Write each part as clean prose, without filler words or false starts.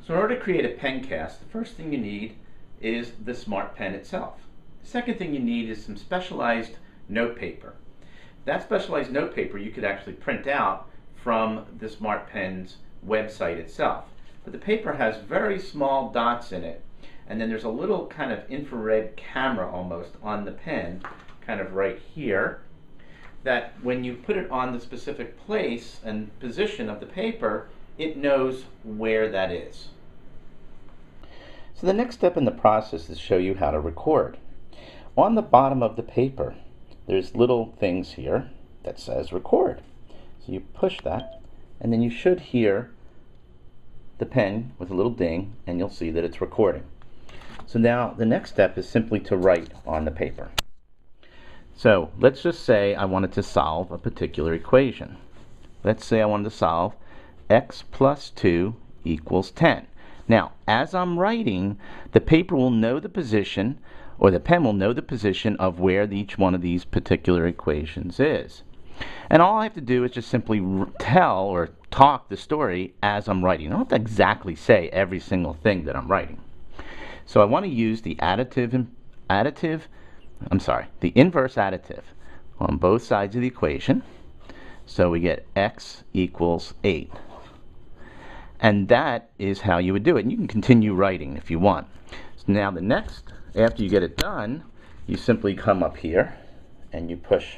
So in order to create a pencast, the first thing you need is the Smart Pen itself. The second thing you need is some specialized note paper. That specialized note paper you could actually print out from the Smart Pen's website itself. But the paper has very small dots in it, and then there's a little kind of infrared camera almost on the pen, kind of right here, that when you put it on the specific place and position of the paper, it knows where that is. So the next step in the process is to show you how to record. On the bottom of the paper, there's little things here that says record. So you push that, and then you should hear the pen with a little ding, and you'll see that it's recording. So now the next step is simply to write on the paper. So let's just say I wanted to solve a particular equation. Let's say I wanted to solve x plus 2 equals 10. Now, as I'm writing, the paper will know the position, or the pen will know the position of where each one of these particular equations is. And all I have to do is just simply tell or talk the story as I'm writing. I don't have to exactly say every single thing that I'm writing. So I want to use the the inverse additive on both sides of the equation. So we get x equals 8. And that is how you would do it. And you can continue writing if you want. So now the next, after you get it done, you simply come up here and you push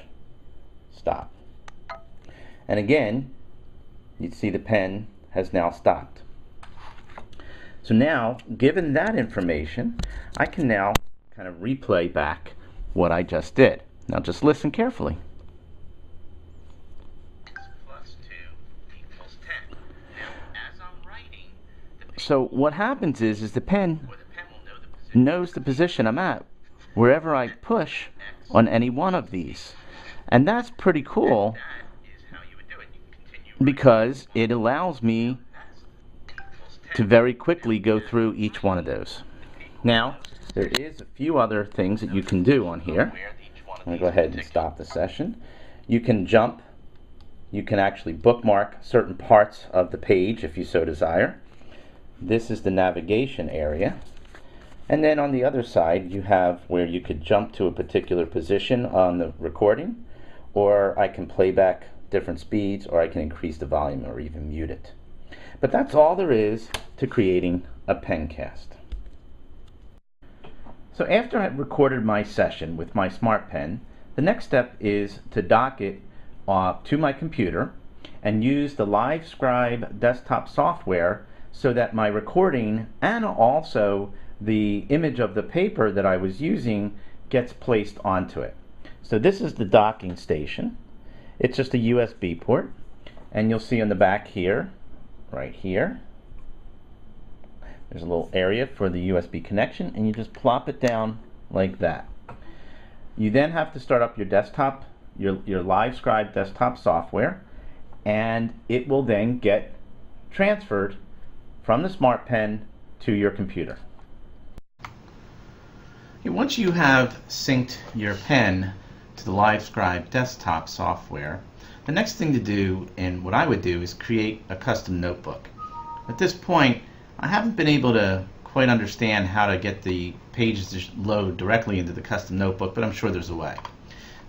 stop. And again, you see the pen has now stopped. So now, given that information, I can now kind of replay back what I just did. Now just listen carefully. So what happens is the pen knows the position I'm at wherever I push on any one of these. And that's pretty cool because it allows me to very quickly go through each one of those. Now, there is a few other things that you can do on here. I'm going to go ahead and stop the session. You can jump. You can actually bookmark certain parts of the page if you so desire. This is the navigation area. And then on the other side you have where you could jump to a particular position on the recording, or I can play back different speeds, or I can increase the volume or even mute it. But that's all there is to creating a pencast. So after I've recorded my session with my Smart Pen, the next step is to dock it to my computer and use the LiveScribe desktop software so that my recording and also the image of the paper that I was using gets placed onto it. So this is the docking station. It's just a USB port, and you'll see on the back here, right here, there's a little area for the USB connection, and you just plop it down like that. You then have to start up your desktop, your LiveScribe desktop software, and it will then get transferred from the Smart Pen to your computer. Once you have synced your pen to the LiveScribe desktop software, the next thing to do, and what I would do, is create a custom notebook. At this point, I haven't been able to quite understand how to get the pages to load directly into the custom notebook, but I'm sure there's a way.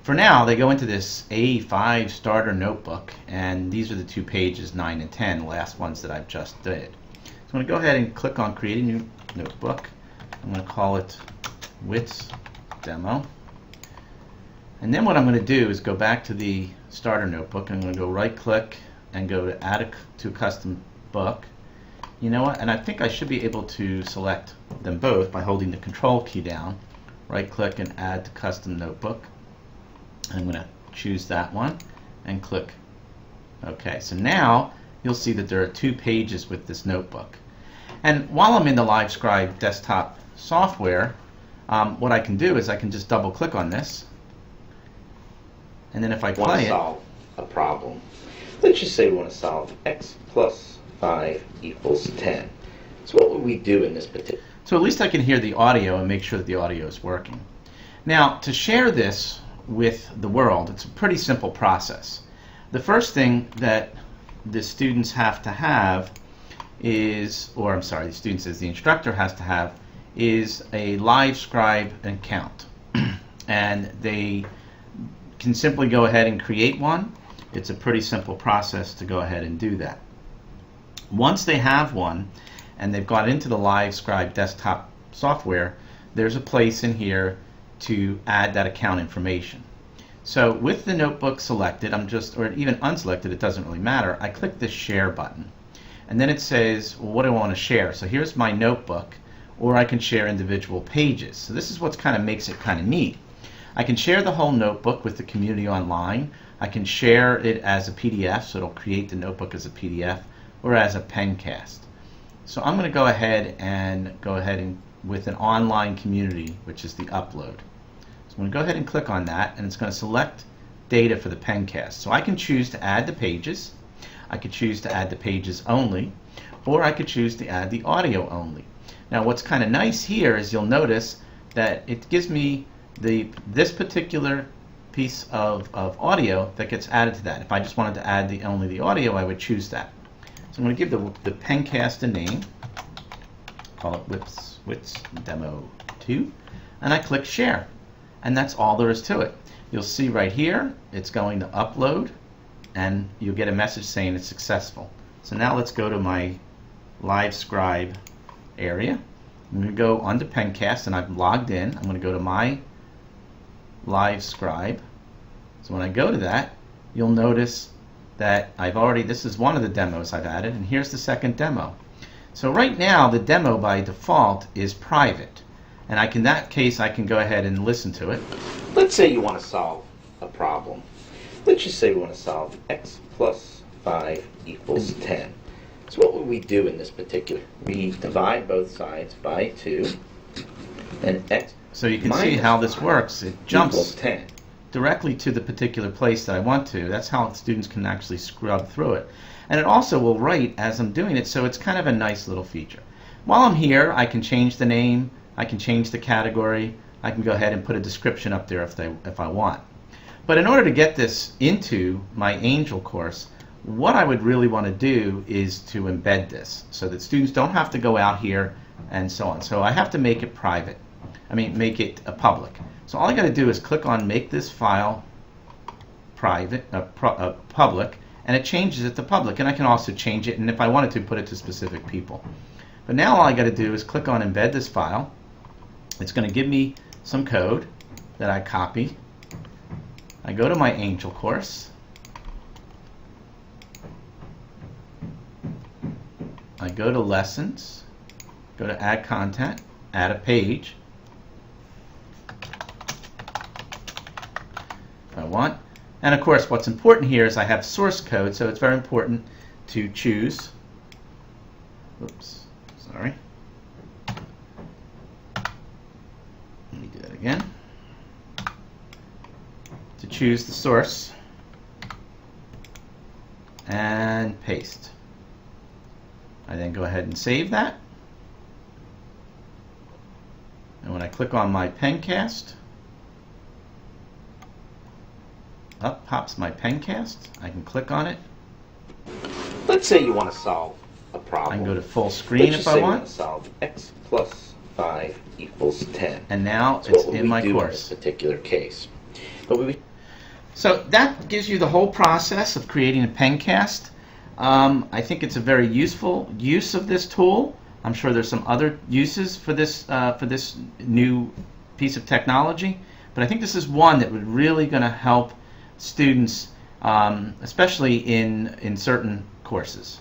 For now, they go into this A5 starter notebook, and these are the two pages, 9 and 10, the last ones that I've just did. So I'm going to go ahead and click on Create a New Notebook. I'm going to call it WITSDemo. And then what I'm going to do is go back to the starter notebook. I'm going to go right click and go to Add to Custom Book. You know what? And I think I should be able to select them both by holding the Control key down. Right click and Add to Custom Notebook. I'm going to choose that one and click OK. So now you'll see that there are two pages with this notebook. And while I'm in the LiveScribe desktop software, what I can do is I can just double click on this, and then if I play it, solve a problem. Let's just say we want to solve x plus 5 equals 10. So what would we do in this particular? So at least I can hear the audio and make sure that the audio is working. Now, to share this with the world, it's a pretty simple process. The first thing that the students have to have is, or I'm sorry, the student says the instructor has to have, is a LiveScribe account. And they can simply go ahead and create one. It's a pretty simple process to go ahead and do that. Once they have one and they've got into the LiveScribe desktop software, there's a place in here to add that account information. So with the notebook selected, or even unselected, it doesn't really matter, I click the share button. And then it says, well, what do I want to share? So here's my notebook, or I can share individual pages. So this is what kind of makes it kind of neat. I can share the whole notebook with the community online. I can share it as a PDF, so it'll create the notebook as a PDF, or as a pencast. So I'm going to go ahead and with an online community, which is the upload. So I'm going to go ahead and click on that, and it's going to select data for the pencast. So I can choose to add the pages, I could choose to add the pages only, or I could choose to add the audio only. Now what's kind of nice here is you'll notice that it gives me this particular piece of audio that gets added to that. If I just wanted to add only the audio, I would choose that. So I'm going to give the pencast a name, call it WITSDemo 2, and I click share. And that's all there is to it. You'll see right here, it's going to upload, and you'll get a message saying it's successful. So now let's go to my LiveScribe area. I'm going to go onto pencast, and I've logged in. I'm going to go to my LiveScribe. So when I go to that, you'll notice that this is one of the demos I've added, and here's the second demo. So right now the demo by default is private, and in that case I can go ahead and listen to it. Let's say you want to solve a problem. Let's just say we want to solve x plus 5 equals 10. So what would we do in this particular? We divide both sides by 2, and x. So you can see how this works. It jumps 10 directly to the particular place that I want to. That's how students can actually scrub through it. And it also will write as I'm doing it, so it's kind of a nice little feature. While I'm here, I can change the name, I can change the category, I can go ahead and put a description up there if I want. But in order to get this into my Angel course, what I would really want to do is to embed this so that students don't have to go out here and so on. So I have to make it private. Make it public. So all I got to do is click on make this file public, and it changes it to public. And I can also change it, and if I wanted to, put it to specific people. But now all I got to do is click on embed this file. It's going to give me some code that I copy. I go to my Angel course. I go to lessons, go to add content, add a page if I want. And of course what's important here is I have source code, so it's very important to choose, let me do that again, to choose the source and paste. I then go ahead and save that, and when I click on my pencast, up pops my pencast. I can click on it. Let's say you want to solve a problem. I can go to full screen if I want. Solve x plus 5 equals 10. And now it's in my course. In this particular case. So that gives you the whole process of creating a pencast. I think it's a very useful use of this tool. I'm sure there's some other uses for this new piece of technology, but I think this is one that would really going to help students, especially in certain courses.